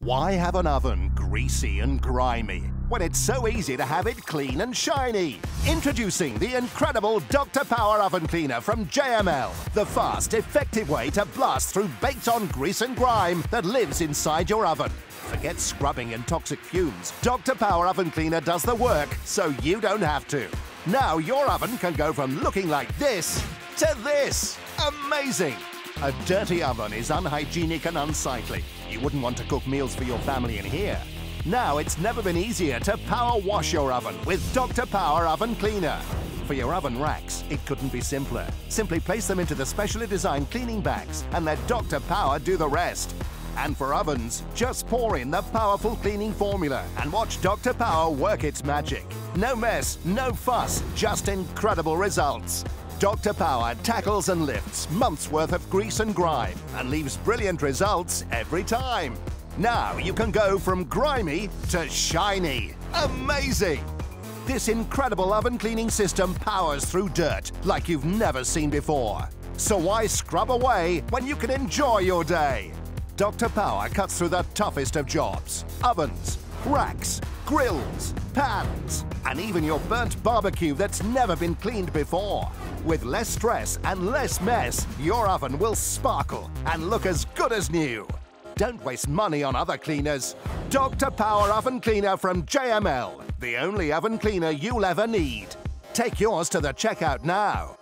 Why have an oven greasy and grimy when it's so easy to have it clean and shiny? Introducing the incredible Dr. Power Oven Cleaner from JML, the fast, effective way to blast through baked-on grease and grime that lives inside your oven. Forget scrubbing and toxic fumes. Dr. Power Oven Cleaner does the work so you don't have to. Now your oven can go from looking like this to this. Amazing! A dirty oven is unhygienic and unsightly. You wouldn't want to cook meals for your family in here. Now it's never been easier to power wash your oven with Dr. Power Oven Cleaner. For your oven racks, it couldn't be simpler. Simply place them into the specially designed cleaning bags and let Dr. Power do the rest. And for ovens, just pour in the powerful cleaning formula and watch Dr. Power work its magic. No mess, no fuss, just incredible results. Dr. Power tackles and lifts months' worth of grease and grime and leaves brilliant results every time. Now you can go from grimy to shiny. Amazing! This incredible oven cleaning system powers through dirt like you've never seen before. So why scrub away when you can enjoy your day? Dr. Power cuts through the toughest of jobs: ovens, racks, grills, pans, and even your burnt barbecue that's never been cleaned before. With less stress and less mess, your oven will sparkle and look as good as new. Don't waste money on other cleaners. Dr. Power Oven Cleaner from JML, the only oven cleaner you'll ever need. Take yours to the checkout now.